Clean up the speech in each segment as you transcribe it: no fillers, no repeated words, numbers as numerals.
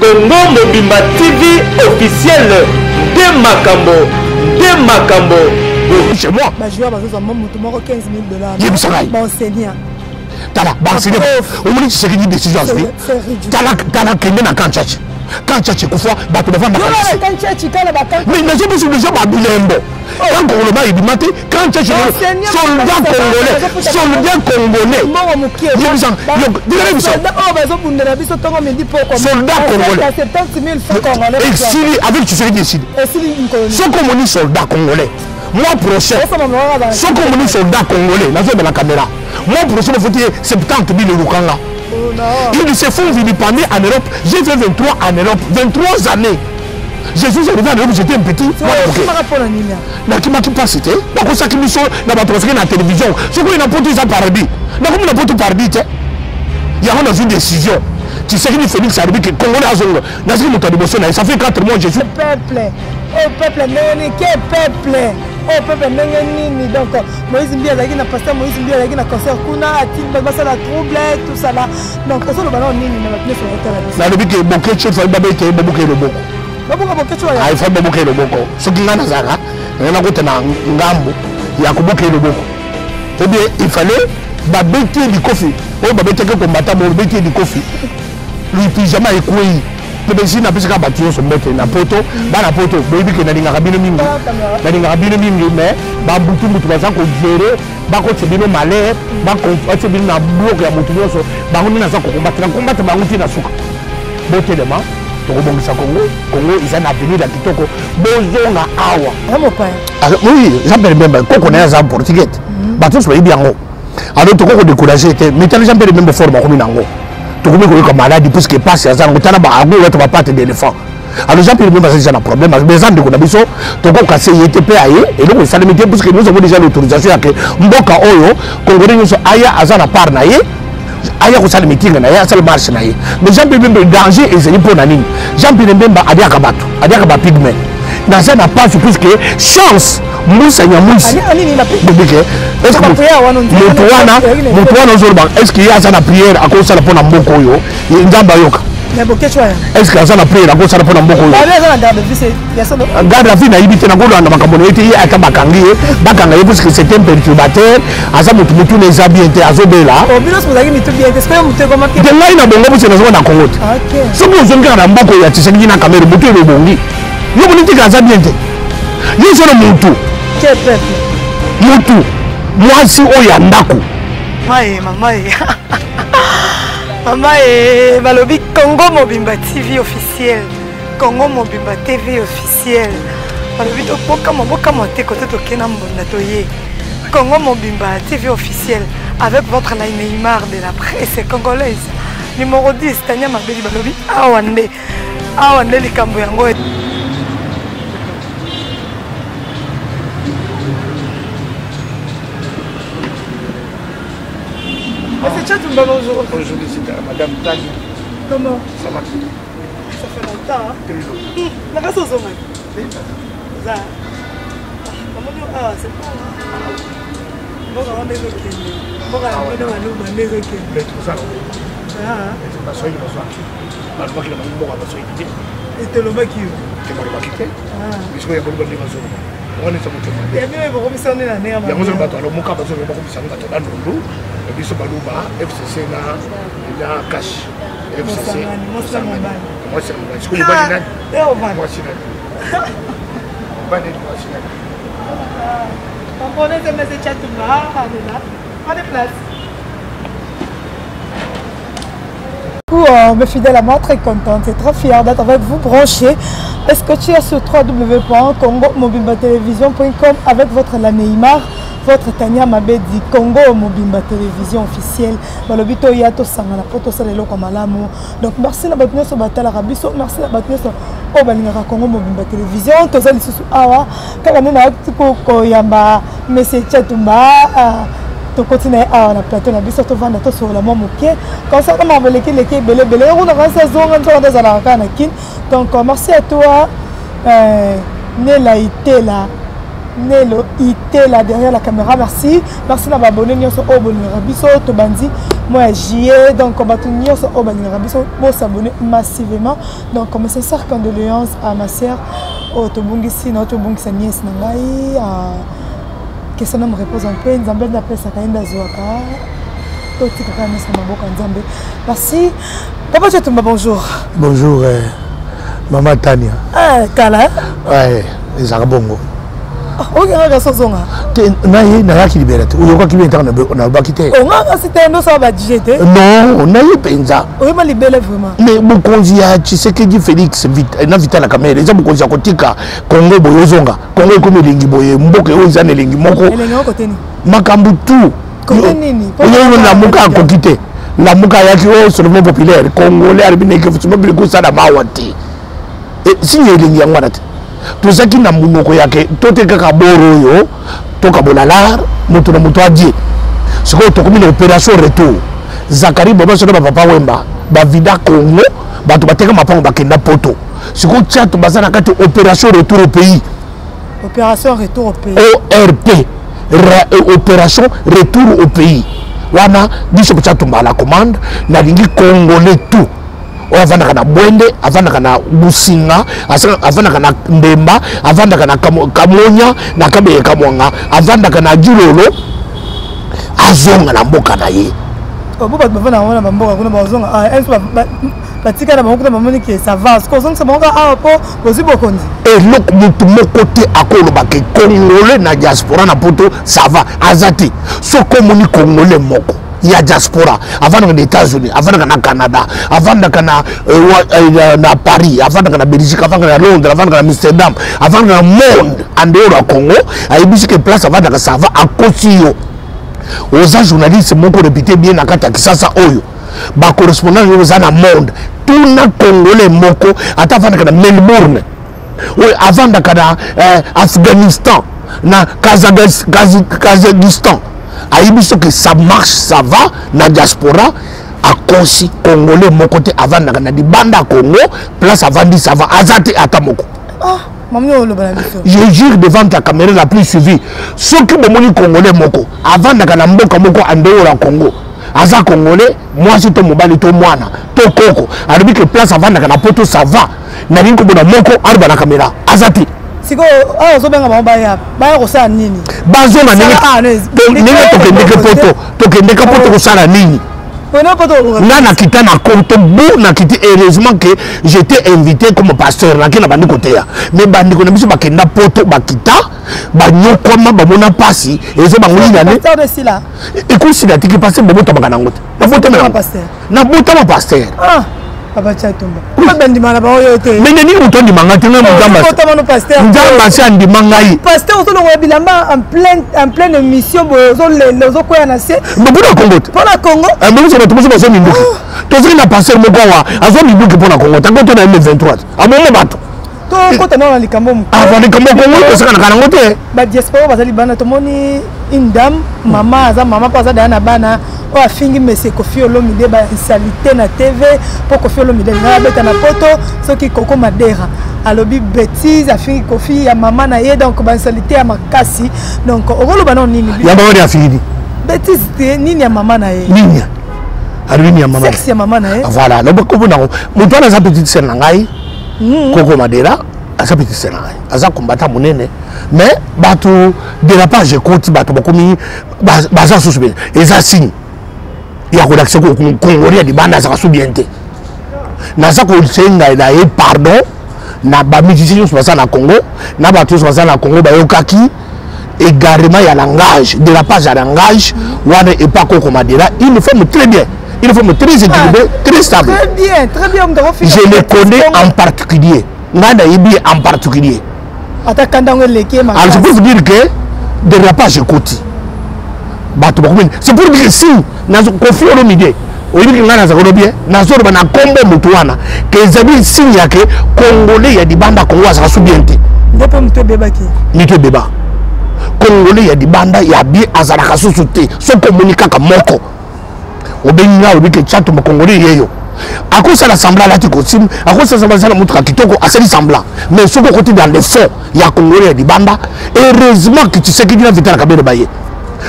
Congo Mobimba TV officiel de Makambo. Chez moi. Bah, je vais avoir 15 000 $. Bon, enseignant. Tala, enseignant. Au moins, c'est une décision. Tala, Kenya na Kanchachi. Kanchachi, Koufwa, Batou Devant Kanchachi. Mais les gens sont déjà Babilembo. Quand on va y mater, Kanchachi, soldat congolais. Soldat congolais. Et si, avec tu serais décidé. Ce qu'on dit soldat congolais. Mois prochain, ce qu'on dit soldat congolais, dans la caméra. Mois prochain, il faut dire 70 000 Lukanga. Ils se font vilipender en Europe. J'ai fait 23 en Europe, 23 années. Je suis arrivé en Europe, j'étais un petit. Qui m'a pas cité. Dans ça qui nous sont dans la télévision. Ce qu'on a pas tout ça paradis. Dans comme on a pas tout paradis, il y a une décision. Tu sais qu'il Félix a dit que Congolais a zone. Ça fait 4 mois que je suis. Peuple, quel peuple? Oh peuple, donc Moïse Mbia na pasteur Moïse Mbia na concert kuna atimba basa la trouble tout ça là. Donc ça le ballon nini na place sur la. Na lobi ke boké chef fa babe ke bobuke le boko. Bobuke choya. Ah il faut bobuke le boko. Ce qui ngana zaka, ngana ko tena ngambo ya kuboke le boko. Eh bien, il fallait babete du kofi. Oh babete ke combattant babete du kofi. Le pyjama est quoi? Si na pesaka batio so mettre na poto ba na poto baby ke na linga kabino mingi mais ba butu baza ko gérer ba ko tebino malheur ba ko tebino na bloc ya mutu so ba ngoni na za ko combattre ba nguti na suka botelema to ko bongisa Congo isa na venir la kitoko bozonga awa oui j'appelle même ko na za portugais ba tous ba ibiango alors to ko décourager mais tant j'appelle même forme ko minango. Tout le monde est malade puisque passe à ça, on a pas de d'éléphant. Alors j'ai même parce que un problème, mais les gens de Konabiso, tout le cassé ITP et donc ça limite parce que nous avons déjà l'autorisation que Mboka Oyo, Congolais nous aya azana par naïe, aya ko sala meeting na ya sala marche naïe. Mais j'ai même danger et c'est pour nani. J'ai même adia kabatu pigment. Dans ça n'a pas puisque chance Moussa Nyamousi. Est-ce que est-ce qu'il y a une prière à cause de la bonne mboko yo? Est-ce qu'il y a une prière à cause de la bonne mboko yo? Garde la vie na ibite na ngolo na makambo ete ya tabakangi bakanga ye parce que c'est un perturbateur aza mutu les habits te azobela. Obinos muzaki mitu bien est-ce que mutu comment que? De là ina bongo bose na na Congo. OK. So ko zonga na mboko ya tshengi na kamera mutu le bongi. Yo boniti ka za bien te. Yo so na mutu. Quel peuple? Mutu. Moi si oya ndako. Maman Balobi Congo Mobimba TV officiel. Congo Mobimba TV officiel. Balobi to boka monter côté to kena mbonda to ye. Congo Mobimba TV officiel avec votre Neymar de la presse congolaise. Numéro 10 Tania Mabeli Balobi awande likambo yango. Bonjour. Aujourd'hui, c'est Madame Tani. Comment? Ça va? Ça fait longtemps. Hein? La race aux hommes. Ça. C'est bon. Bon, on est OK. Bon, on est OK. Mais tout ça. Ah. C'est pas ça, il va faire. Malgré qu'il a pas de possibilité. Et te le mec qui. Tu vas le quitter. Ah. Puisqu'il y a beaucoup de choses. On est sur le chemin. Il y a mieux pour commissionner la nerf. Il y a un bateau, alors mon cas, parce que je vais pas commissionner la Ndondo. Et puis ce balouba, FCC là, il y a cash. FCC. Moi c'est mon ban. Moi c'est mon ban. Est-ce que vous banez? Moi c'est là. Banez moi c'est là. On connaît ce monsieur Chatouma, on est place. Mes fidèles à moi, très contente et très fière d'être avec vous branchés. Est-ce que tu es sur www.congomobimbatelevision.com avec votre Neymar, votre Tania Mabedi, Congo Mobimba Télévision officielle. Balobito yato sangana poto salelo comme malamu. Donc merci la batneuse sur Batala Rabiso, merci la batneuse au Balingara Congo Mobimba Télévision. Toza lisusu awa kaka nena ko yamba monsieur Chatumba. To continuer à la plateau na biso to vanda to sur la momoké quand ça m'a volé qui les belé on a saison on a des alakana kin donc merci à toi Nela Itela Nelo Ité là derrière la caméra. Merci. Merci à abonné nyonso au Bolingarabiso to bandi moi JE donc on va tout nyonso au Bolingarabiso pour s'abonner massivement. Donc comme c'est ça condoléances à ma sœur au Tobungisi notre Tobungisa nièce nangai que ça me repose un peu Nzambe d'après ça kaenda zoaka. Toti kaka nièce na maboka Nzambe. Merci. Papa Chatumba bonjour. Bonjour Maman Tania. Ah kala. Ouais, ezaka bongo. Ok, on a songa. Naye na yaki liberate. Uyo kwa kibi ntaka na bakite. On a c'était no ça va digérer. Non, naye penza. Oui, mais libéré vraiment. Mais bukonzi ya Tshisekedi Félix na Vital Kamerhe, eza bukonzi ya kotika Congo boyozonga. Congo comme lingi boye mboke oyo eza lingi moko. Elengi côté ni. Makambu tout. Côté nini? Oyo na muka kokite. La muka yaki o survivant populaire congolais arbine ke futsuma biliko sana mawati. Et signé lingi yango nate. Tout ça qui n'a monoko yake tote kaka boro yo toka bolalar moto na moto adie siko to comme une opération retour Zakari baba soto ba papa wemba ba vida Congo ba to bateka mapango bakenda poto siko tcha to bazana kati opération retour au pays opération retour au pays ORP opération retour au pays wana biso tcha to la commande na lingi congolais tout avandaka na Bwende avandaka na Businga avandaka na Ndemba avandaka na Kamonya na Kabeye Kamwanga avandaka na Julolo azonga na mboka na ye obo ba bavana wana bamboka kuna bazonga enso batika na bango mamoni ki ça va ko zonga sabonga apo bozibo kondi et lok mutu moko te akolo ba ke congolais na diaspora na poto ça va azati soko moni congolais moko ya diaspora avant dans les États-Unis avant dans le Canada avant dans Paris avant dans la Belgique avant dans Londres avant dans Amsterdam avant dans le monde en dehors du Congo a eu que place avant dans ça va à Kosio aux journalistes mon ko répéter bien na kata kisasa oyo ba correspondant yo za na monde tout na congolais moko ata avant dans Melbourne oui avant dans Afghanistan na Kazakhstan aïbiso que ça marche ça va na diaspora à Kosi congolais mon côté avant na di banda Congo place avant dit ça va azate atamoko je jure devant ta caméra la plus suivie ceux qui me congolais moko avant na mboka moko andeo la Congo aza congolais moi c'est ton mobile to mwana to koko arabi que place avant na poto ça va na linko bona moko arba na caméra azate siko ozobenga baya kosala nini bazonga nini tokendeka poto kosala nini nana kita na compte bu na kiti heureusement que j'étais invité comme pasteur na kina bandi côté ya mais bandi ko na biso bakenda poto bakita banyokoma bamona pasi ezo bangoli na ne pasteur de sila écoute si la tiki passer bobo to bakana ngote na bota ma pasteur Papa Chatumba. Pourquoi ben di mala ba oyo te? Mais nini uto di manga tenga mugamba. Mugamba si andi mangai. Pasteur ozo lo bilamba en pleine émission bozo lezo ko yana se. Bobo na Congo. Pour la Congo. Ambo so bato bozo minduki. Tozo na pasteur moko wa azo minduki pour la Congo. Tango to na M23. Amomo bato. To kota na likambo mu. Avant likambo ko ngo saka na kana ngote. Ba diaspora bazali bana to moni indam mama za mama pa za dana bana. O afingi Monsieur Koffi Olomide ba insalité na TV pour Koffi Olomide na beta na poto soki Koko Madera alobi bêtise afingi Koffi ya mama na ye donc ba insalité ya makasi donc ogolo bana nini ya ba wadi afingi bêtise te nini ya mama na ye nini arwini ya mama sexe ya mama na ye voilà no ko bona mutu ana za petite sœur na ngai Koko Madera asa petite sœur na ngai aza kombata munene mais bato dérapage koti bato bakomi baza susbe eza signe ya ko l'accès ko congolais di banda za subiente na za ko senga na e pardon na ba musiciens so ça na Congo na ba tous ça na Congo ba yokaki égarement ya langage de la page à langage wana et pas Koko Madera il le fait très bien il le fait très équilibré très stable très bien je le connais en particulier ngana yebi en particulier atakanda ngoleke ma alors je peux vous dire que de la page côté c'est pour dire que si nazo Koffi Olomide oyibi ngana za kolobie nazo ba na kombo mutu wana que zabi signe ya que congolais ya dibanda Congo za subiente ndipo mto bebaki mito beba congolais ya dibanda ya bien azara kasusu te so communique ka moko obenga oyibi que chato mo congolais yeyo À cause de l'Assemblée, là, tu continues. À cause de l'Assemblée, là, tu continues. À cause de semblant. Mais ce qu'on côté dans le fond, il y a Congolais et Banda. Heureusement que tu sais qu'il y a Vital Kamere Baye.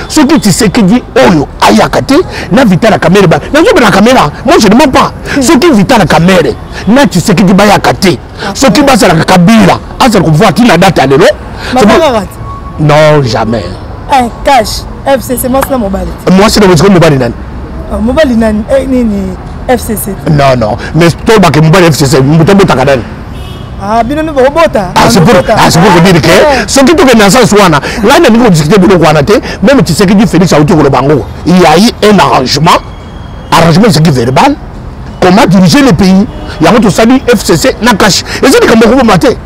Ce que tu sais qu'il dit, Oyo, Ayakate, n'a Vital Kamere Baye. N'a pas la caméra. Moi, je ne demande pas. Ce qui est Vital Kamere, n'a tu sais qu'il dit Bayakate. Ce qui passe à la Kabila. À ce qu'on voit, qui la date à l'élo. Non, jamais. Un cash. FCC, moi, c'est mobile. Moi, c'est le mobile. Mobile, FCC. Non, non. Mais toi, tu es mobile FCC. Tu es mobile. Ah, bien, nous robota. C'est pour vous dire que ce qui est dans ce soir, là, on a discuté de l'Ouanate, même si c'est qui dit Félix Aouti pour le Bango. Il y a eu un arrangement. Arrangement, c'est qui est verbal. Comment diriger le pays. Il y a un autre salut FCC, Nakash. Et c'est comme vous matez.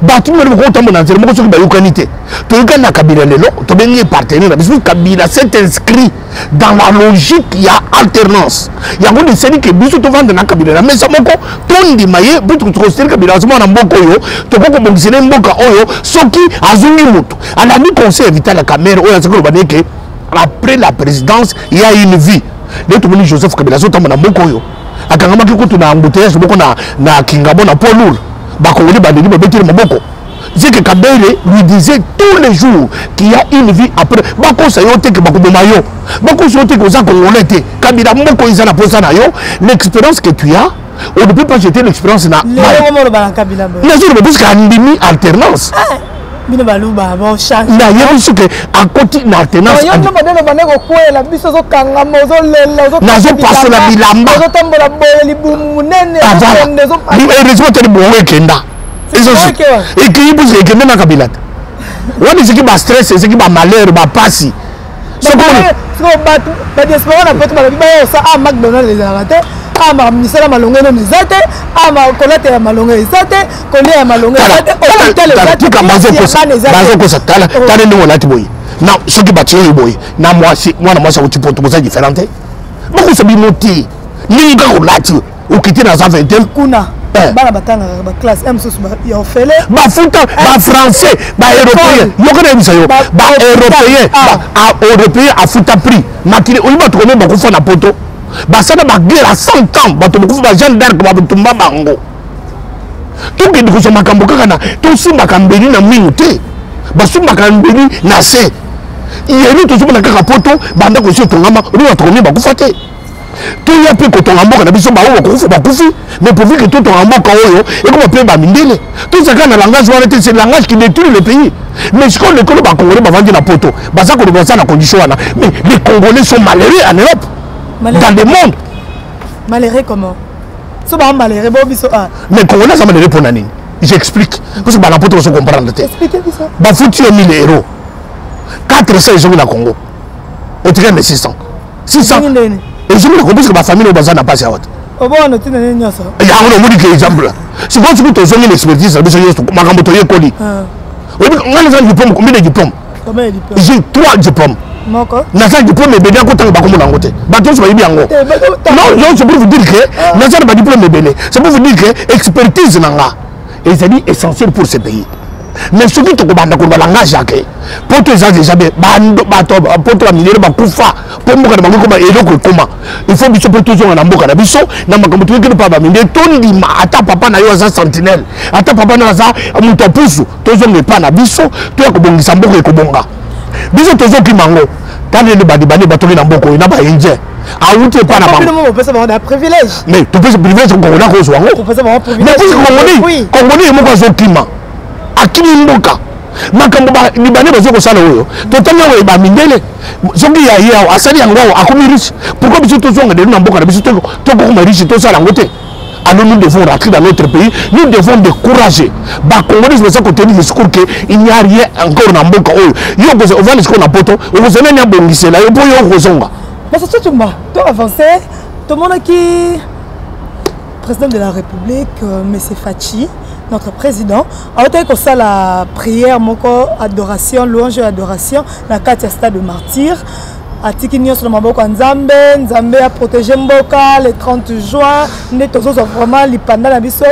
Batu le gros temps dans le monde de l'humanité. Tu regardes la Kabila Lelo, tu es partenaire. Parce que Kabila s'est inscrit dans la logique, il y a alternance. Il y a des séries qui bisous te vendent dans Kabila. Mais ça m'a dit, ton di maye, pour te construire Kabila, c'est moi dans Boko yo, tu peux commencer à Mboka Oyo, ce qui a zuni mutu. À la nuit, conseil éviter la caméra, après la présidence, il y a une vie. Les tout Joseph Kabila, c'est dans Boko yo. À Kangama qui compte dans embouteillage, beaucoup na Kingabo, na Paul Loul. C'est que Kabele lui disait tous les jours qu'il y a une vie après. L'expérience que tu as, on ne peut pas jeter l'expérience dans alternance. À côté de l'alternance, et qui vous est dans Kabila. On dit ce qui va stress, ce qui va malheur, va passer. Ce qu'on va diaspora na peut ba ça à McDonald's les arrêter, à ma misala malonga les zate, à ma colate ya malonga les zate, colé ya malonga zate, hôtel zate. Tu bazo ko ça tala, tala no lati boy. Non, ce qui va tirer boy. Na moi si moi na moi ça tu peux tout ça différent. Beaucoup ça bimoti. Ni nga ko lati, ou quitter dans 20 kuna. Bana batanga ba classe M sous ya ofele ba futa ba français ba européen yokona bisayo ba européen a futa prix makile oliba to komeba ko fona poto ba sana ba guerre à 100 ans ba to ko ba Jeanne d'Arc ba tumba bango to ke ko so makambo kaka na to simba kambeni na minute ba simba kambeni na se yeli to so na kaka poto banda ko so to ngama oliba to komeba ko fate. Tout y a plus que ton amour, mais pour que tout ton amour, et comment peut bamindele. Tout ça, quand le langage, c'est le langage qui détruit le pays. Mais ce qu'on le Congolais va vendre la poto, ça qu'on doit ça la condition. Mais les Congolais sont malheureux en Europe, dans le monde. Malheureux comment? Ce sont malheureux, mais Congolais sont malheureux pour l'année. J'explique. Parce que la poto, on se comprend. Expliquez-moi ça. Bah, foutu 1000 euros. 400 euros au Congo. Au terrain de 600. 600. Et je me comprends que ma famille n'a pas ça. Oh bon, on a dit ça. Il y a un exemple. Si vous avez une expertise, vous avez un colis. On a un diplôme, combien de diplômes? J'ai 3 diplômes. Nasa diplôme est bien content de la côté. Bateau, c'est bien. Non, je peux vous dire que Nasa n'a diplôme est bien. C'est pour vous dire que expertise n'a pas. Et c'est essentiel pour ce pays. Mais ce qui te commande pour le langage, pour tous les gens déjà, pour toi, il y a pour moi, il faut que tu toujours en amboka. Il faut que tu pas baminer. Ton dit, ata papa na yo za sentinelle. Ata papa na za mutapusu. Toujours ne pas na biso. Tu as kobongi samboka et kobonga. Biso toujours qui mango. Quand les badibani batoki na mboko, il n'a pas indien. Ah, où tu es pas na bango. On peut savoir un privilège. Mais tu peux se privilège au Congolais qu'on soit. On peut savoir un privilège. Mais Congolais, il manque un climat. Akini mboka makambo ba libane bazo ko sala oyo totanga we ba mindele zongi ya ya asali yango akomi riche pourquoi biso to zonga de na mboka na biso to ko riche to sala ngote. Alors nous devons rentrer dans notre pays, nous devons décourager ba Congolais c'est ça côté du discours que il n'y a rien encore na mboka oyo yo ko on va le qu'on a poto on vous amener bongisela yo po yo ko zonga mais c'est tout moi to avancer tout le monde qui président de la République monsieur Fachi notre président a été comme ça la prière mon corps adoration louange et adoration la 4 stade de martyr atiki nyonso na maboko ya nzambe nzambe a protégé mboka le 30 juin nde tozozwa vraiment lipanda na biso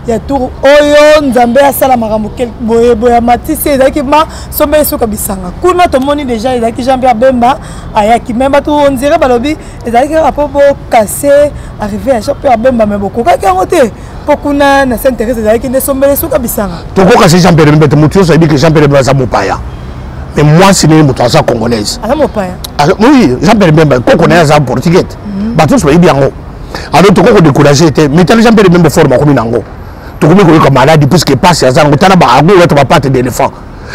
ya tour oyo nzambe asala makambo boye matisi ezalaki ma sombe esuka bisanga kuna tomoni déjà ezalaki Jean-Pierre Bemba ayaki même bato on dirait balobi ezalaki rapport bokase arrivé à Jean-Pierre Bemba mais bokokaki yango te mpo kuna na Sainte-Thérèse ezalaki nde sombe esuka bisanga tokokasi Jean-Pierre Bemba te motu oso ayebi ke Jean-Pierre Bemba aza mopaya mais moi c'est une mutation congolaise. Oui, Jean-Pierre Bemba, quand on est à portugais, bateau soit bien haut. Alors tu peux décourager, mais tu as Jean-Pierre Bemba forme comme nango. Tu peux comme maladie puisque passe à ça, tu as ba agou tu vas pas te d'éléphant.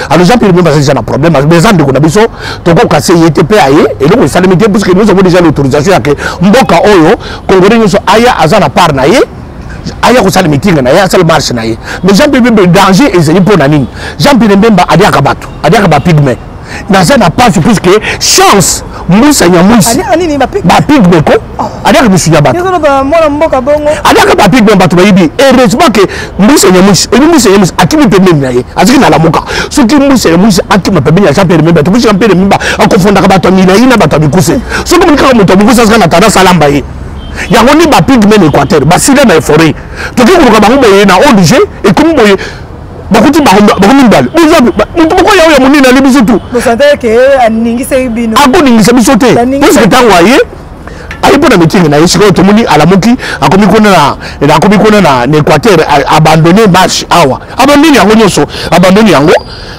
Alors Jean-Pierre Bemba c'est un problème, mais gens de Konabiso, tu peux casser YTP et donc ça limite puisque nous avons déjà l'autorisation à que Mboka Oyo, Congolais nous aya azana par naie. Aya ko sala meeting na ya sala marche na ye mais Jean-Pierre Bemba danger ezali pour nani Jean-Pierre Bemba adiaka ba pigme na ça n'a pas plus que chance musa nya musa ani ba pigme ko adiaka bisunya bato mwana mboka bongo adiaka ba pigme bato ba yibi heureusement que musa nya musa akimi pembeni na ye aziki na lamuka soki musa akimi pembeni ya Jean-Pierre Bemba to Jean-Pierre Bemba akofonda ka bato mina ina bato bikuse soki mulika moto bikuse saka na tanda salamba ye yango ni ba pigme na Équateur ba sila na forêt toki kuruka bango boye na ODG et comme boye bakuti bakomi mbali mutu moko yawo ya monene ali biso tu bosanteke aningise bino akoningisa biso te parce que ntango aye mpo na meeting na ye sikoyo tomoni alamuki akomi kuna na Équateur abandonné marche awa abandoni yango nyonso abandoni yango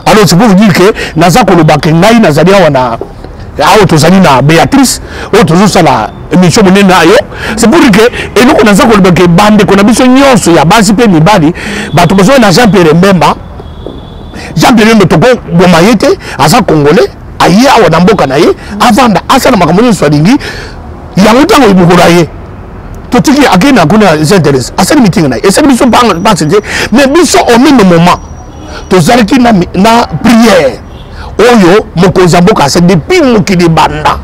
alors c'est pour vous dire que naza kolobaka ngai nazali awa na awa tozali na Béatrice oyo tozosala émission monene na yo c'est pour dire que eloko naza kolobaka bandeko na biso nyonso ya basi mpe mibali bato bazali na Jean-Pierre Bemba toko boma ye te aza congolais aye awa na mboka na ye avanda asala makambo nyonso alingi yango ntango mokolo aye totiki akei na kuna Sainte-Thérèse asali meeting na ye esali biso mpasi te mais biso au même moment tozalaki na prière oyo mokonzi ya mboka asa depuis mokili banda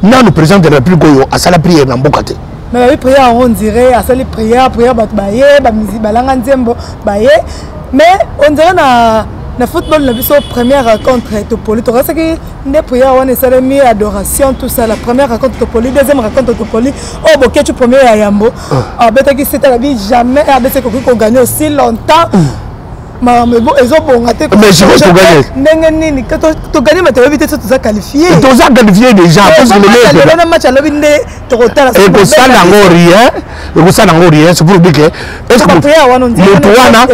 nanu président de la République oyo asala prière na mboka te mais oui prière on dirait asali prière bato baye bamizi balanga nzembo baye mais on dirait na football na biso première rencontre Topoli tokasaki nde prière wana esalemi adoration tout ça la première rencontre Topoli deuxième rencontre Topoli oh boketu premier ya yambo abetaki c'était la vie jamais abetaki ko gagner aussi longtemps mais bon ils ont bon raté mais je vais gagner nini to gagner mais tu vas vite tu as qualifié déjà parce que le match à l'obinde tu retard et ça n'a rien c'est pour dire que est-ce que Motoana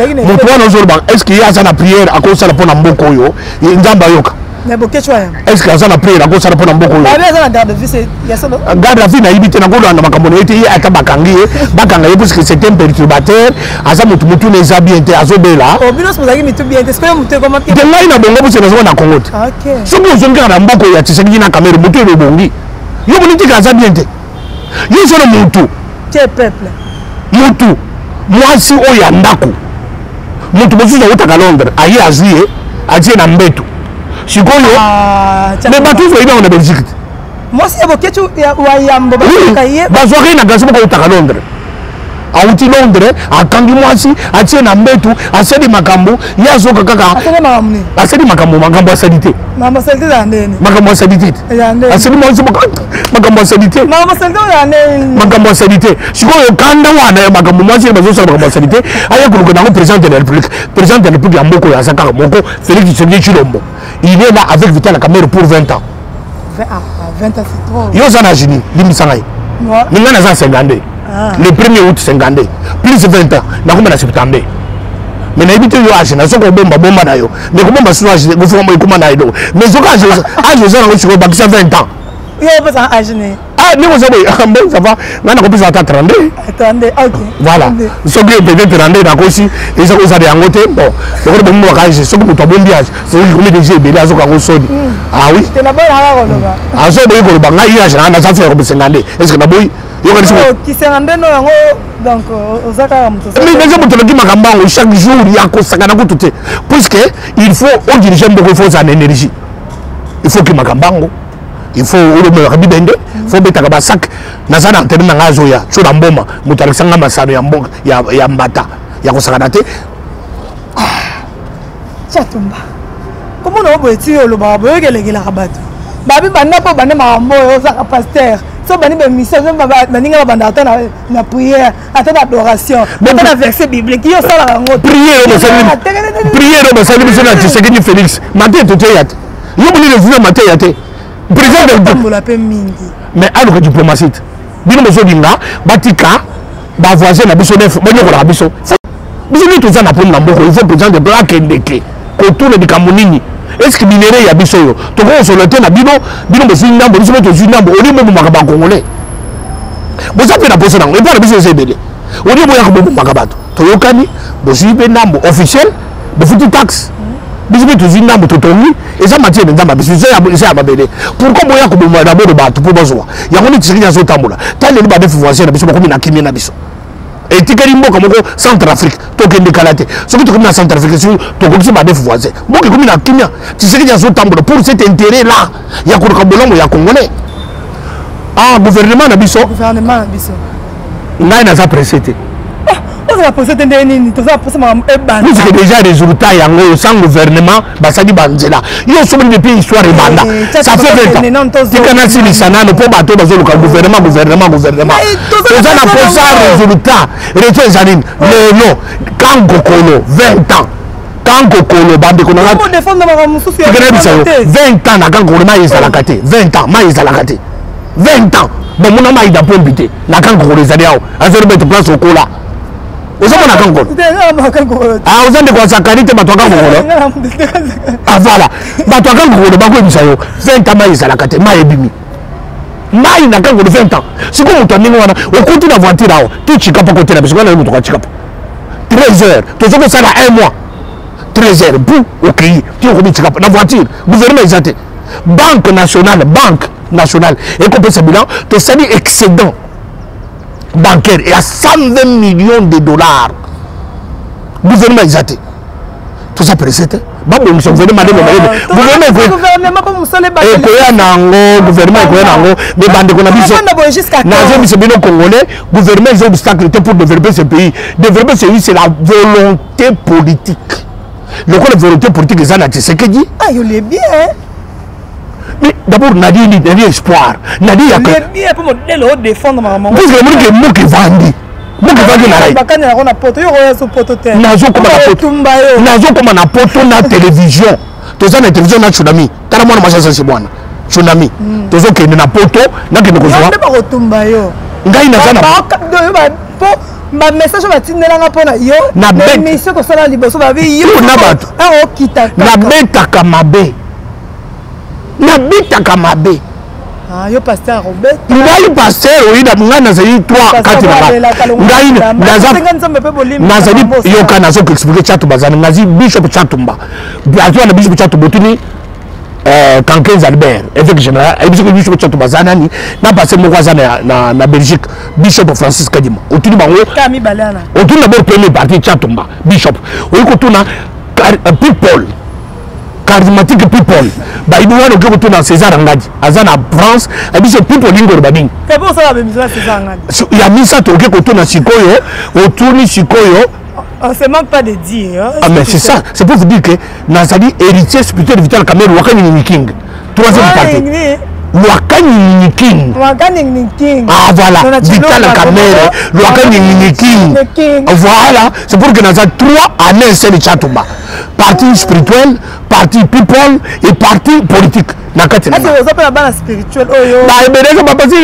aujourd'hui est-ce qu'il y a ça la prière à cause ça pour mboko yo nzamba yoka mais bokecho est-ce que ça la prière à cause ça pour mboko yo ba garde vie c'est ya ça garde la vie na ibité na ko na makambo ete ata bakangi bakanga ye parce que c'est un perturbateur asa mutu les habits te azobela oh binos mozaki mitu bien est-ce que mutu comment de ngai na bongo parce que na Congo OK so bo zonga na mboko ya Tshisekedi na kamera mutu le bongi yo boniti ka za bien te yo so na mutu che peuple mutu mwasi oya ndako mutu bosuza utaka Londres aye azuye atie na mbeto sikoyo mais bato zo iba na Belgique moi c'est boketu wa yambo ba kaye bazwaki na gasi boko utaka Londres auti Londres akangi mwasi atie na mbetu asedi makambo yazoka kaka asedi makambo asadite masalite za ndene makambo asadite asedi mwasi makambo asadite makambo asadite sikoyo kanda wana makambo mwasi bazosala makambo asadite aya kuluka nango président de la République ya mboko ya saka moko Félix Tshisekedi Tshilombo il est là avec Vital Kamerhe pour 20 ans 20 ans c'est trop yo zana jini limisangai ninga na za 50 le 1er août 50 plus 20 ans nakoma na septembre mais na ibite yo age na soko bomba na yo mais ko bomba sino age go foma ikoma na yo mais soko age zana ko siko bakisa 20 ans yo pas age ne ni vous savez ça va ngana ko bisa ata 32 OK voilà soko peut-être 32 na ko si et ça ko ça de angote bon ko bomba ka age soko to bombi age c'est ko me déjà belé azoka ko sodi ah oui c'est la bonne ara ko ba azo de ko ba ngai age na ça faire ko 50 est-ce que na boy yo ka oh qui 52 no yango donc ozaka muto mais déjà muto ki makambango chaque jour ya ko sakana ko tuté puisque il faut on dirige beaucoup faut en énergie il faut que makambango il faut le me rabibende faut betaka ba sac na za na antenne na ngazo ya chura mboma muto alexanga masano ya mbonga ya mbata ya ko sakana te chatumba comment on peut tirer le babo yekele la rabato babi banda po banda mambo ozaka pasteur so bani be mission so baninga banda ata na prière ata na adoration ata na verset biblique yo sala ngo prière au salut biso na Tshisekedi Félix matin to yate yo boni le jour matin yate président de mbola pe mingi mais alors diplomatie bino beso dinga batika ba voisin na biso def ba nyoko na biso biso ni to za na pona mboko il faut président de black ndeke ko tourne de kamunini est-ce que minéré ya biso yo to ko so le te na bino beso ndambo biso to ndambo oli mo makaba congolais boza pe na poso nango et pas biso sebele oli mo ya ko makabato to yokani bozi pe ndambo officiel de futi taxe biso pe to ndambo to tongi eza matière ndamba biso ya babele pourquoi moya ko bomba d'abord bato pour bozo ya ko ni tshikinya so tambola tale ni ba def voisin na biso ko na kimia na biso et tikeli mboka moko Centrafrique tokende kalate soki tokomi na Centrafrique tokokisi ba def voisin mboka komi na kimia tshikinya so tambola pour cet intérêt là ya ko ka bolongo ya congolais gouvernement na biso ngai na za précédé vous avez déjà résultat sans gouvernement basali banzela yo somi depuis histoire ebanda ça fait 20 ans tikana silisana ne po bato bazoluka gouvernement eza na posa résultat reto ezalini lelo kangokolo 20 ans kangokolo bandeko na 20 ans na kangokolo ma ezalaka te 20 ans ma ezalaka te 20 ans bomona ma ida pombi te na kangokolo ezali awo azori mettre place okola ozomona kangokolo ozande kwa sakarite bato kangokolo voilà bato kangokolo bakoyebisa yo 20 ans ma ezalaka te ma ebimi mai na kangokolo 20 ans siko moto ndenge wana okuti na voiture awo tichikapa kotela biso kana moto kachikapa 13 heures tozoko sala 1 mois 13 heures pour okei tiokomi chikapa na voiture gouvernement ezate banque nationale et qu'on ce bilan to sali excédent bancaire et à 120 millions de dollars gouvernement exate tout ça précédé babongo so gouvernement gouvernement koya nango gouvernement koya nango mais bande ko na biso na zo biso bino congolais gouvernement ils ont obstacle pour développer ce pays c'est la volonté politique le quoi la volonté politique ça na Tshisekedi il est bien mais d'abord Nadi espoir Nadi ya que bien pour modèle au défendre maman parce que moi qui vandi na rai bakanya na kona poto yo so poto te nazo comme na poto na télévision toza na télévision na tsunami tala mwana mashasa si bwana tsunami tozo kende na poto na kende kozwa ba kotumba yo ngai na zana ma message batindelanga pona yo na mission ko sala liboso ba bi yo na bato okita na betaka mabe nabitaka mabe yo pasteur Robert ngai pasteur oida ngana zayi 3 4 ngai nazali yoka nazo expliquer chatu bazana ngazi bishop chatumba biazo na bishop chatumba tuni Kankenza Albert évêque général bishop chatumba bazana ni na pasteur mokazana na Belgique bishop Francis Kadima otuni bango kami balana otuni d'abord premier parti chatumba bishop oyiko tuna people charismatique people ba ibu wana ko tuna César Ngadi azana France abiso people lingoro babing c'est pour ça la misa César Ngadi ya misa to ko tuna sikoyo otuni sikoyo on se manque pas de dire ah mais c'est ça c'est pour vous dire que nazali héritier spirituel de Vital Kamerhe wakani ni king troisième partie wakani king ah voilà Vital Kamerhe wakani ni king voilà c'est pour que naza 3 années c'est Chatumba parti spirituel parti people et parti politique na kati na bana spirituel oyo ba ebeleka papa si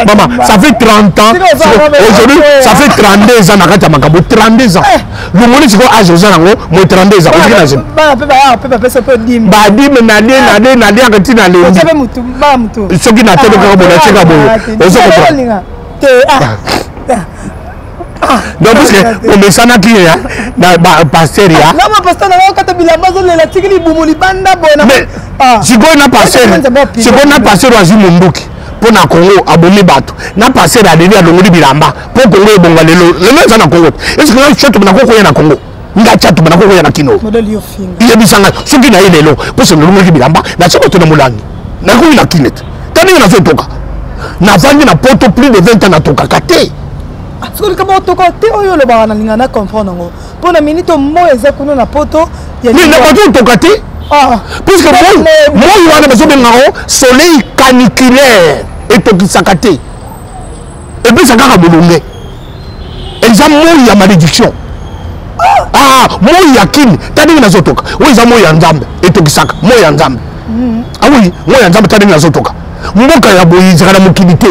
maman ça fait 30 ans aujourd'hui ça fait 32 ans na kati makambo 32 ans le monde siko âge ozango mo 32 ans okina bana pe papa so pe dim ba dim na dia kati na le mutu soki na tebe ko bona cheka bo ozo ko donc parce que on me sana qui ya na pasteur ya na pasteur na kata bilamba zo lela tikili bumuli banda bona mais siko na pasteur azi munduki pona Congo aboni bato na pasteur adeli alongoli bilamba po Congo ebonga lelo ça na Congo est-ce que na choto na Congo ya na Congo nga chatu na Congo ya na kino modèle yo finga il bisanga soki na lelo po se longoli bilamba na chako to na mulangi na ko ina kinet tani na zo toka na vangi na poto plus de 20 ans na toka kate soki kama otoko te oyo lobaka na linga na comprendre ngo mpona minute mo eza kuna na poto mais na bato toka te puisque moi wana bazobengao soleil caniculaire etokisaka te epesaka bolonge eza moi ya malédiction moi ya kini tandingi nazotoka oyo eza moi ya nzambe etokisaka moi ya nzambe oui moi ya nzambe tandingi nazotoka mboka ya boye ezaka na mokili te.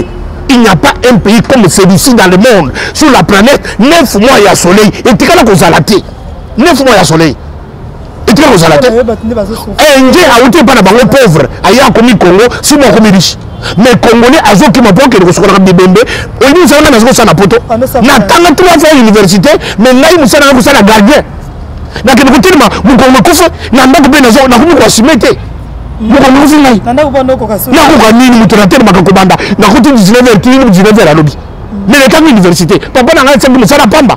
Il n'y a pas un pays comme celui-ci dans le monde, sur la planète, 9 mois il y a soleil, et tu as zalaté. 9 mois il y a soleil. Et tu as zalaté. Et Indien a été pas d'abord pauvre, ailleurs comme Congo, si moi comme riche. Mais Congolais, à ceux qui m'ont pas que recevoir des bébés, on dit ça on a ça na poto. Na tanga 3 fois à l'université, mais là il me sert à ça la gardien. Na que côté ma mon Congo kofa, na ndako be na zo na ko simete. Mukomuzi ngai nanda kupanda uko kaso na ko nini muturatela makakobanda na kuti 19h à lobby mais le temps université papa na ngai tsengi musala pamba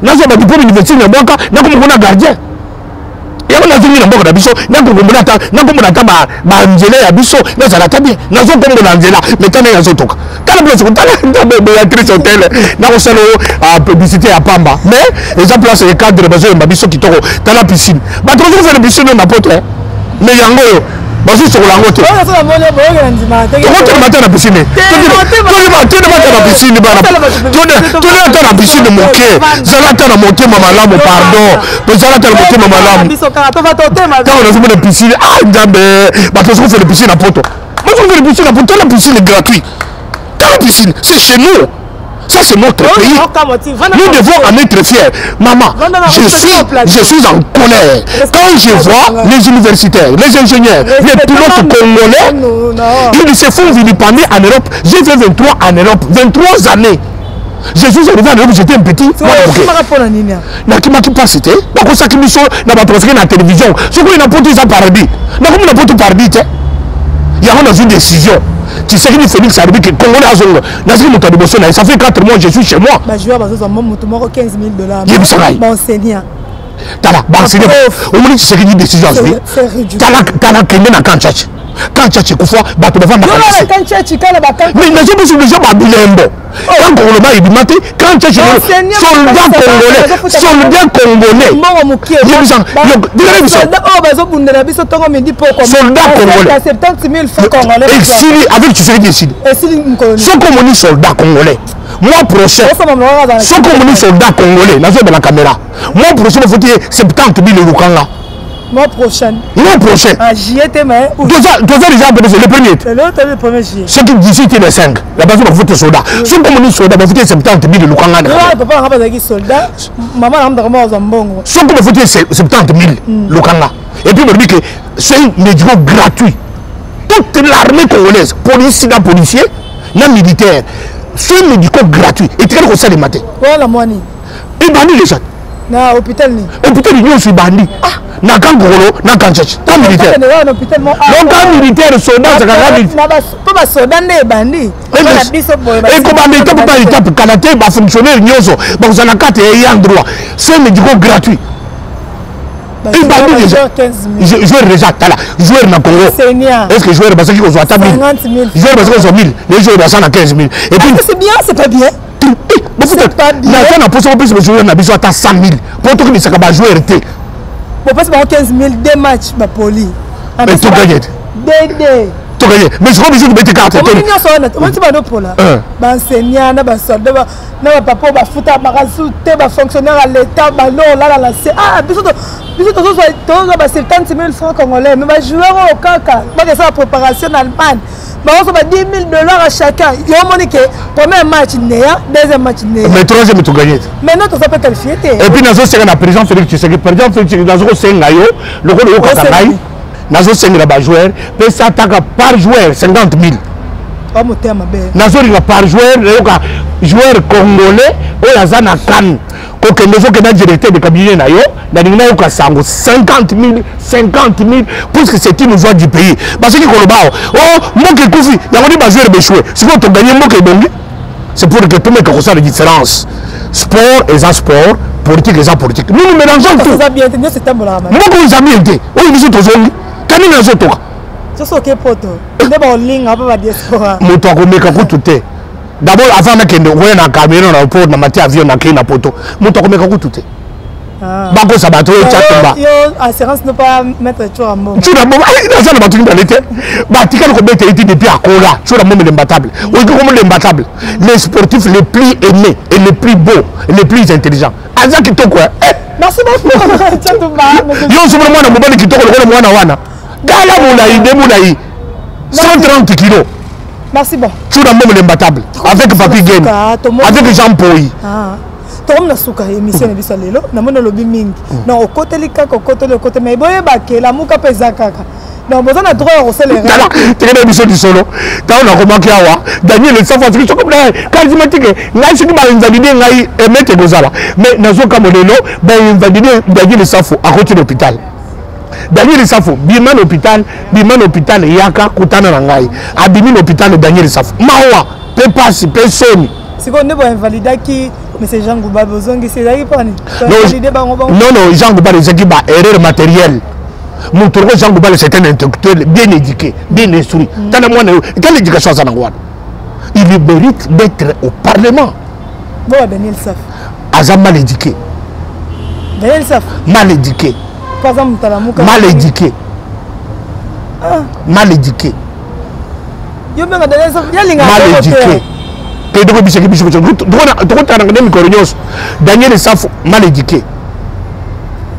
nazo ba diplôme université na mwaka na ko mona gardien ya ko nazo na mboka na biso na ko mona ta ba nzela ya biso na zala tabia nazo ko mona nzela metana ya zotoka kala place ko tala nda Béatrice Hotel na ko salo publicité ya pamba mais les place les cadres bazo ya biso kitoko tala piscine ba trop faire piscine na poto mais yango bazo sur la route. On a matin na piscine. Tu na piscine bana. Tu na piscine moké. Zalata na monter mama lamu pardon. Zalata na monter mama lamu. Quand on a fait la piscine, ndambe, bato on fait la piscine à poto. Moi on fait la piscine à poto, la piscine est gratuite. La piscine, c'est chez nous. Ça c'est notre pays. Nous devons en être fiers. Maman, je suis en colère. Quand je vois les universitaires, les ingénieurs, les pilotes congolais, ils se font vilipender en Europe. J'ai fait 23 en Europe, 23 années. Je suis arrivé en Europe, j'étais un petit. C'était parce que nous sommes dans la télévision. Ce qu'on a porté ça paradis. Nous avons porté paradis. Il y a une décision. Tu sais que Félix Arbi qui est congolais à Zongo. Ça fait 4 mois que je suis chez moi. Je vais avoir 15 000 $. M'enseignant. Tala, m'enseignant. Au moins, tu sais qu'il y a une décision. Tala, Kenya na Kanchachi. Kanchachi, Koufwa, Bato Bafan Bakanchachi. Mais les gens sont déjà Babilembo. Quand on le il dit, Kanchachi, soldat congolais. Soldat congolais. Exilé avec tu sais décide. Sont comme on dit soldat congolais. Mois prochain, sont comme on dit soldat congolais. Là, je vais la caméra. Mois prochain, il faut dire 70 000 Lukanga. Mois prochain. Mois prochain. J'y étais, mais. Deux ans déjà, c'est le premier. Le premier juillet. Ce qui d'ici était les 5. La base, il faut être soldat. Sont comme on dit soldat, il faut dire 70 000 Lukanga. Papa, on va dire soldat. Maman, on va dire Zambongo. Sont comme il faut dire 70 000 Lukanga. Et puis, on dit que c'est un médicament gratuit. Toute l'armée congolaise, policier, non militaire, c'est un médicament gratuit. Et tu as ça les matins. Voilà, moi, ni. Et bandit les gens. Na hôpital ni. Hôpital ni aussi bandit. Na Kangolo, na Kanchachi. Tant militaire. Donc un militaire soldat, c'est un militaire. Pas soldat ne bandit. Et comme un militaire peut pas l'étape Canada, va fonctionner nyoso. Bon, vous en avez 4 et un droit. C'est un médicament gratuit. Et bandit déjà. Joueur déjà, là. Joueur na Congo. Est-ce que joueur parce qu'ils ont 50 000. Joueur parce qu'ils ont 1000. Les joueurs dans 15 000. Et puis c'est bien, c'est pas bien. C'est pas bien. La position plus joueur na besoin à 100 000. Pour tout que ça va jouer RT. Bon parce que 15 000 deux matchs ba poli. Mais tu gagnes. Dédé. Tu gagnes. Mais je crois que je vais te carte. On tu vas no pola. Ba enseignant na ba soldat na ba papa ba futa ba rasoute ba fonctionnaire à l'état ba non là la biso to ba 70 000 francs congolais mais ba joueur au kaka ba que ça préparation en Allemagne. Bah on va 10 000 $ à chacun. Il y a un que premier match néa, deuxième match néa. Mais troisième tu gagnes. Maintenant tu s'appelles qualifié. Et puis nazo c'est la président Félix Tshisekedi. Président Félix Tshisekedi nazo c'est ngayo, le rôle au Kakangai. Nazo c'est la joueur, peut ça attaque par joueur 50 000. Pas mon terme bé. Nazo il par joueur, le joueur congolais au Yazana Kan. OK, nazo que dans directeur de cabinet na yo, na ninga yo kasango 50 000 puisque c'est une joie du pays. Parce que Kolobao, oh, moi qui koufi, il y a des joueurs béchoués. C'est pour te gagner moi qui donné. C'est pour que tout le monde connaisse la différence. Sport et un sport, politique et un politique. Nous nous mélangeons tout. Ça bien entendu c'est un bon là. Moi quand vous avez été, oh ils sont tous only. Quand ils sont tous. C'est ça que poto. Ne pas en ligne après la diaspora. Moto ko meka ko tuté. D'abord avant na kende voya na caméra na port na mati avion na kena poto. Moto ko meka ko tuté. Bako Sabato et Tchatumba. Assurance ne pas mettre toujours en mot. Tu n'as pas de battu dans l'été. Batika le combat était depuis à Kola. Tu n'as pas de l'imbattable. Oui, comment l'imbattable? Les sportifs les plus aimés et les plus beaux et les plus intelligents. Azak qui quoi? Merci beaucoup. Yo, c'est vraiment un moment qui toque le Mwana Wana. Gala Moulaï, de Moulaï. 130 kilos. Merci bon. Tu n'as pas de l'imbattable. Avec Papi Gen. Avec Jean Poy. Tom na suka émission na biso lelo na mona lobi mingi na okote likaka okote le côté mais boye bakela muka peza kaka na boza na droit au salaire dala teke émission du solo ta on a remarqué awa Daniel le savoir c'est comme charismatique ngai siki ba invalidé ngai emete gozala mais nazo ka modelo ba invalidé Daniel le safo à côté de l'hôpital Daniel le safo biman hôpital yaka kutana na ngai abimi l'hôpital Daniel le safo mawa pe passe personne c'est qu'on est invalidé qui mais c'est Jean Gouba Bozongi c'est là qui prend non Jean Gouba les équipes erreur matérielle mon tour Jean Gouba c'est un intellectuel bien éduqué bien instruit quelle éducation ça n'a il mérite d'être au Parlement bon Daniel Saf Azam mal éduqué Daniel Saf mal éduqué par exemple mal éduqué mal éduqué yo benga Daniel Saf yalinga mal éduqué Daniel Safo mal éduqué.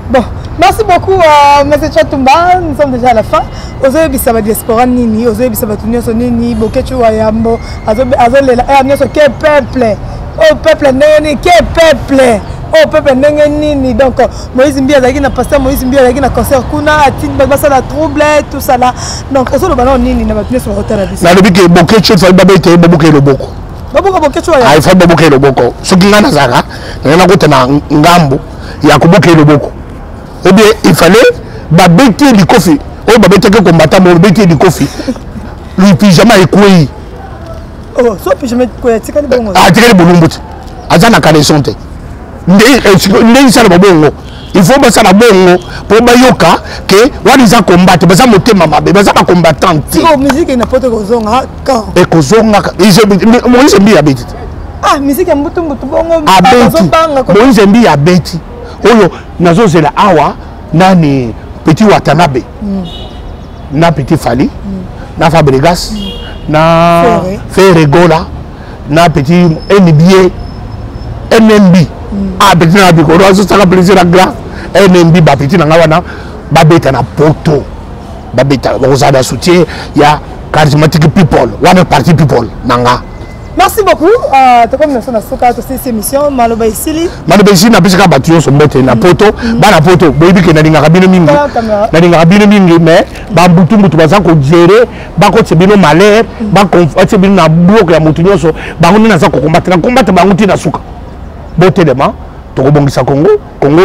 Bon, merci beaucoup M. Tchatumba, nous sommes déjà à la fin. Ozoe bisaba diaspora nini, ozoe bisaba tunio nini, bokechu wayambo, azolela amnyo so ke peuple. Oh peuple neni ke peuple. Oh peuple nini donc Moïse Mbia zaki na pasteur Moïse Mbia zaki na concert kuna atine basa la trouble tout ça là. Donc ozo le ballon nini na batunio so hotel la biso. Na lobi bokechu fa babete bobuke le boko. Il faut bobuke le boko. Ce qui ngana zaka, ngana kote na ngambo ya kubuke le boko. Ou bien il fallait babete du kofi. Oh babete ke combattant mo babete du kofi. Le pyjama ekoi. Oh, so pyjama ekoi tikali bongo. Ah, tikali bolumbuti. Azana kale sonte. Ndé sala bongo. Il faut que ça la bongo pour bayoka que waliza combattre baza motema mabe baza ba combattant. Oh musique ina poto kozonga quand. Et kozonga Moïse Mbia abeti. Ah musique ya mbutu bongo abeti. Moïse Mbia abeti. Oyo nazo zela awa nani petit Watanabe. Na petit Fali. Na Fabregas. Na Ferregola. Na petit NBA. NMB. Ah petit na biko rozo saka plaisir à grâce. NMB ba petit na ngawana babeta na poto. Babeta rozada soutien ya charismatic people, one party people nanga. Merci beaucoup. Comme nous sommes à cette émission, Maloba Isili. Maloba Isili n'a pas de battu sur mbote na poto, bana poto, boyibi ke na dinga kabino mingi. Na dinga kabino mingi mais ba mbutu mbutu baza ko gérer, ba ko tsebino malheur, ba ko tsebino na bloc ya mutu nyoso, ba ngoni na za ko combattre ba nguti na suka. Botelema toko bongisa Congo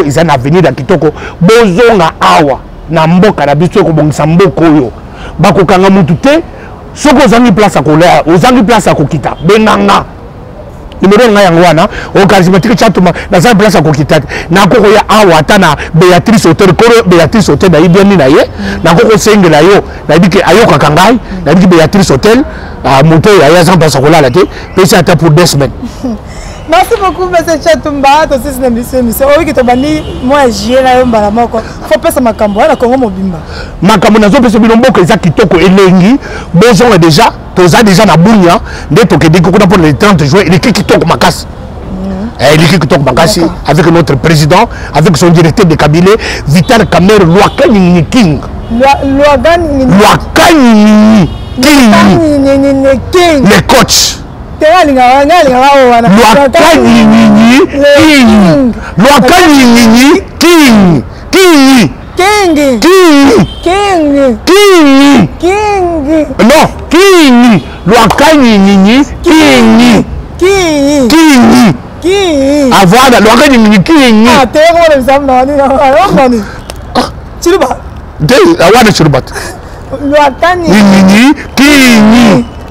ils ont un avenir à kitoko bozonga awa na mboka na biso ko bongisa mboko yo bako kanga mutu te soko zangi place à kolea ozangi place à kokita benanga numéro nga yango wana o charismatique Tchatumba na za place à kokita na koko ya awa tana Béatrice Hotel koro Béatrice Hotel na ibiani na ye na koko sengela yo na biki ayoka kangai na biki Béatrice Hotel moto ya za place à kolala te pesa ata pour 2 semaines. Merci beaucoup, M. Tchatumba. Tu sais, c'est une émission. Oui, qui t'a banni, moi, j'ai la yomba la moko. Faut pas ça Makambo, la Congo Mobimba. Makambo, n'a pas besoin de que ça qui toque elengi. Besoin déjà, tu as déjà na bounya. Dès que tu as pour les 30 juin, il est qui toque ma casse. Il est qui toque ma casse avec notre président, avec son directeur de cabinet, Vital Kamer Loakani King. Loakani King. Les coachs.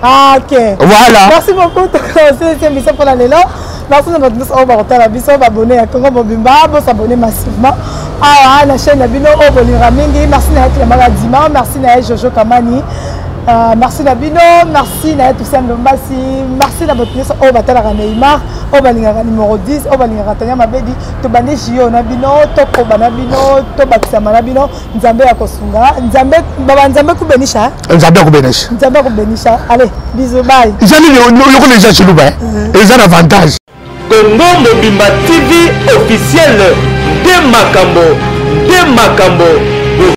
Ah, ok. Voilà. Merci beaucoup cette émission pour l'année là. Merci de votre abonner à Congo Mobimba, vous s'abonner massivement à la chaîne Abino Oboliramingi. Merci à Clément Ladima, merci à Jojo Kamani. merci Nabino, merci na Toussaint Ndombasi, merci na votre nyonso o batala ka Neymar, o balingaka numéro 10, o balingaka Tania Mabedi, to bande Jio Nabino, to ko banabino, to bakisa Nabino, Nzambe ya kosunga, Nzambe baba Nzambe ku benisha. Nzambe ku benisha. Nzambe ku benisha. Allez, bisous bye. Ils ont les chiluba. Ils ont avantage. Congo Mobimba TV officiel de Makambo.